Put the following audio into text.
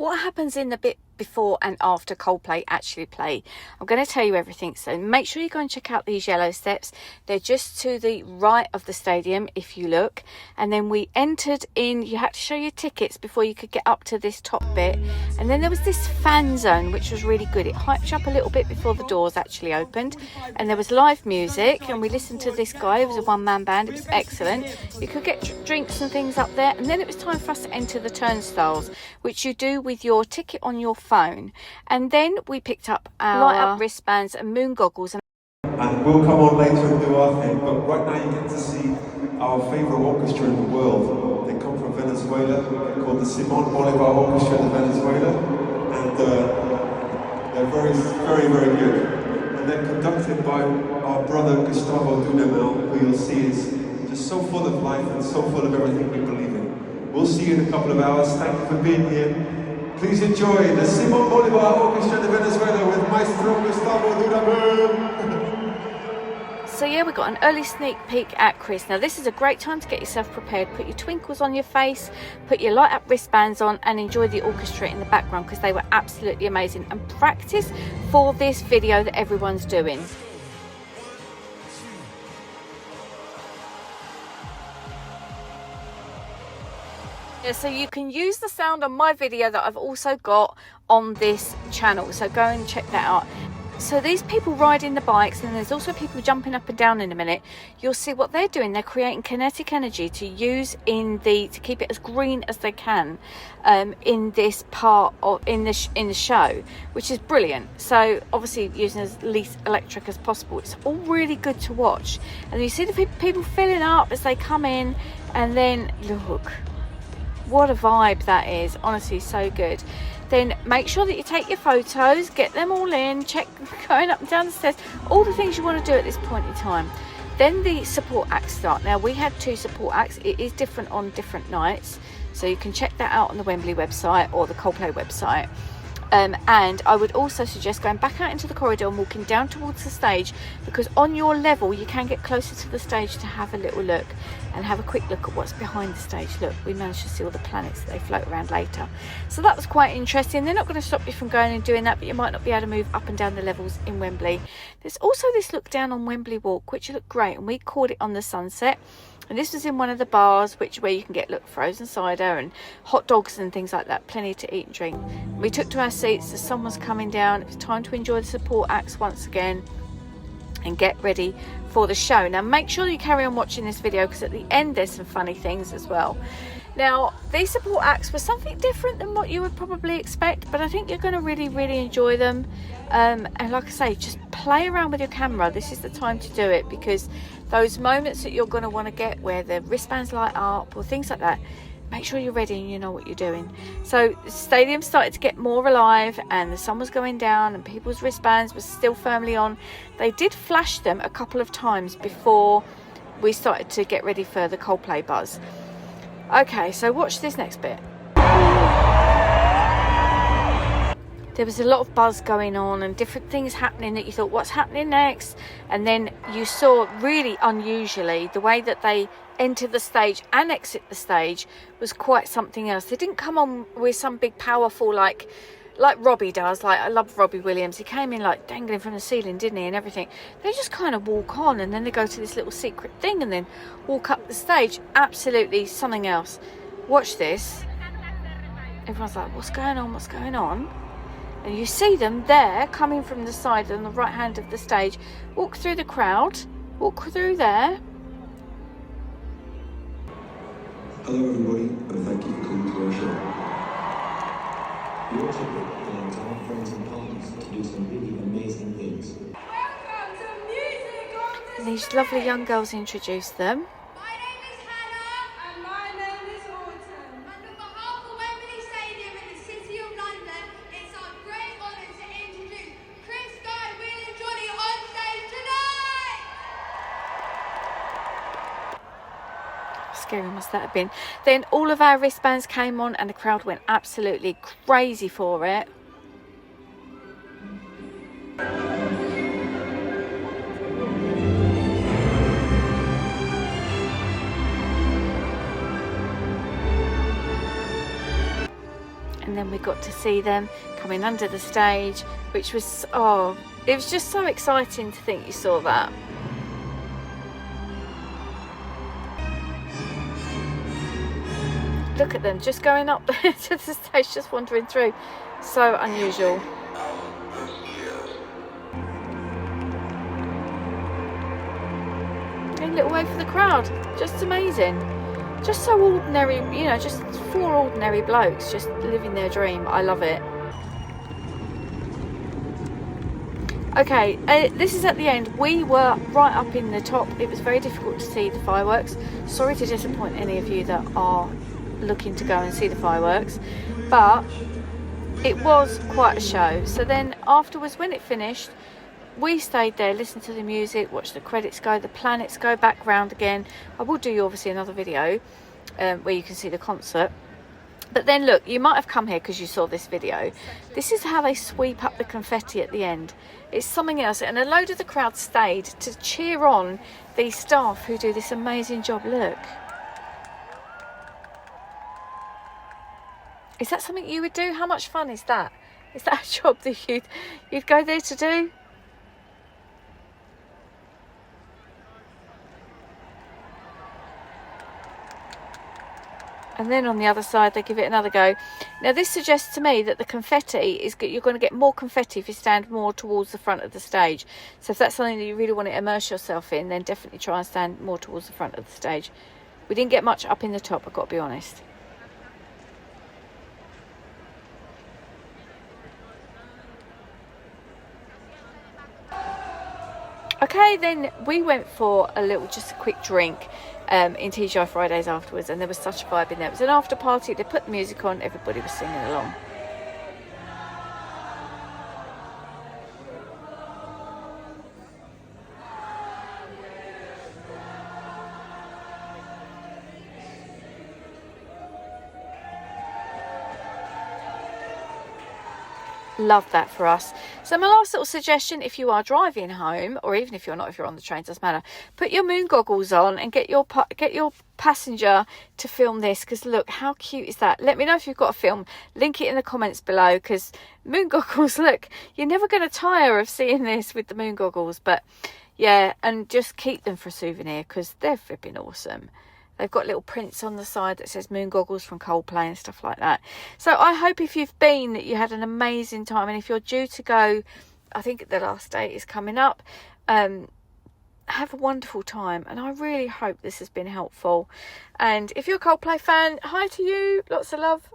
what happens in the bit before and after Coldplay actually play. I'm going to tell you everything, so make sure you go and check out these yellow steps. They're just to the right of the stadium if you look, and then we entered in. You had to show your tickets before you could get up to this top bit, and then there was this fan zone which was really good. It hyped you up a little bit before the doors actually opened, and there was live music, and we listened to this guy. It was a one-man band. It was excellent. You could get drinks and things up there, and then it was time for us to enter the turnstiles, which you do with your ticket on your phone. And then we picked up our light up wristbands and moon goggles, and we'll come on later and do our thing, but right now you get to see our favourite orchestra in the world. They come from Venezuela. They're called the Simon Bolivar Orchestra in Venezuela, and they're very, very, very good. And they're conducted by our brother Gustavo Dudamel, who you'll see is just so full of life and so full of everything we believe in. We'll see you in a couple of hours. Thank you for being here. Please enjoy the Simon Bolivar Orchestra de Venezuela with Maestro Gustavo Dudamel. So yeah, we got an early sneak peek at Chris. Now this is a great time to get yourself prepared. Put your twinkles on your face, put your light up wristbands on, and enjoy the orchestra in the background, because they were absolutely amazing. And practice for this video that everyone's doing. Yeah, so you can use the sound on my video that I've also got on this channel, so go and check that out. So these people riding the bikes, and there's also people jumping up and down in a minute. You'll see what they're doing. They're creating kinetic energy to use to keep it as green as they can in this part of in the show, which is brilliant. So obviously using as least electric as possible. It's all really good to watch, and you see the people filling up as they come in, and then look. What a vibe that is, honestly, so good. Then make sure that you take your photos, get them all in, check going up and down the stairs, all the things you want to do at this point in time. Then the support acts start. Now we had 2 support acts. It is different on different nights, so you can check that out on the Wembley website or the Coldplay website. And I would also suggest going back out into the corridor and walking down towards the stage, because on your level you can get closer to the stage to have a little look and have a quick look at what's behind the stage. Look, we managed to see all the planets that they float around later, so that was quite interesting. They're not going to stop you from going and doing that, but you might not be able to move up and down the levels in Wembley. There's also this look down on Wembley Walk, which looked great, and we called it on the sunset. And this was in one of the bars, where you can get frozen cider and hot dogs and things like that. Plenty to eat and drink. We took to our seats. The sun was coming down. It was time to enjoy the support acts once again and get ready for the show. Now make sure you carry on watching this video, because at the end there's some funny things as well. Now these support acts were something different than what you would probably expect, but I think you're going to really, really enjoy them. And like I say, just play around with your camera. This is the time to do it, because those moments that you're going to want to get where the wristbands light up or things like that, make sure you're ready and you know what you're doing. So the stadium started to get more alive, and the sun was going down, and people's wristbands were still firmly on. They did flash them a couple of times before we started to get ready for the Coldplay buzz. Okay, so watch this next bit. There was a lot of buzz going on and different things happening that you thought, what's happening next? And then you saw, really unusually, the way that they enter the stage and exit the stage was quite something else. They didn't come on with some big powerful, like Robbie does. Like, I love Robbie Williams. He came in like dangling from the ceiling, didn't he, and everything. They just kind of walk on, and then they go to this little secret thing and then walk up the stage. Absolutely something else. Watch this. Everyone's like, what's going on? What's going on? And you see them there coming from the side on the right hand of the stage, walk through the crowd, walk through there. Hello everybody, and thank you for coming to our show. Your ticket allows our friends and partners to do some really amazing things. Welcome to Music on the And these lovely young girls introduce them. My name is Hannah. And my name is Autumn. And on behalf of Wembley Stadium in the City of London, it's our great honour to introduce Chris, Guy, Will and Johnny on stage tonight! Scary must that have been. Then all of our wristbands came on, and the crowd went absolutely crazy for it. and then we got to see them coming under the stage, which was, oh, it was just so exciting to think you saw that. Look at them just going up to the stage, just wandering through. So unusual. A little way for the crowd, just amazing. Just so ordinary, you know, just 4 ordinary blokes just living their dream. I love it. Okay, this is at the end. We were right up in the top. It was very difficult to see the fireworks. Sorry to disappoint any of you that are looking to go and see the fireworks, but it was quite a show. So then afterwards, when it finished, we stayed there, listened to the music, watched the credits go, the planets go back round again. I will do you obviously another video where you can see the concert. But then look, you might have come here because you saw this video. This is how they sweep up the confetti at the end. It's something else. And a load of the crowd stayed to cheer on these staff who do this amazing job. Look. Is that something you would do? How much fun is that? Is that a job that you'd go there to do? And then on the other side, they give it another go. Now, this suggests to me that the confetti is good. You're going to get more confetti if you stand more towards the front of the stage. So if that's something that you really want to immerse yourself in, then definitely try and stand more towards the front of the stage. We didn't get much up in the top, I've got to be honest. Okay, then we went for just a quick drink in TGI Fridays afterwards, and there was such a vibe in there. It was an after party. They put the music on, everybody was singing along. Love that for us. So my last little suggestion, if you are driving home, or even if you're not, if you're on the train, doesn't matter, put your moon goggles on and get your passenger to film this, because look, how cute is that? Let me know if you've got a film, link it in the comments below, because moon goggles, look, you're never going to tire of seeing this with the moon goggles. But yeah, and just keep them for a souvenir because they're flipping awesome. They've got little prints on the side that says moon goggles from Coldplay and stuff like that. So I hope if you've been that you had an amazing time. And if you're due to go, I think the last date is coming up. Have a wonderful time. And I really hope this has been helpful. And if you're a Coldplay fan, hi to you. Lots of love.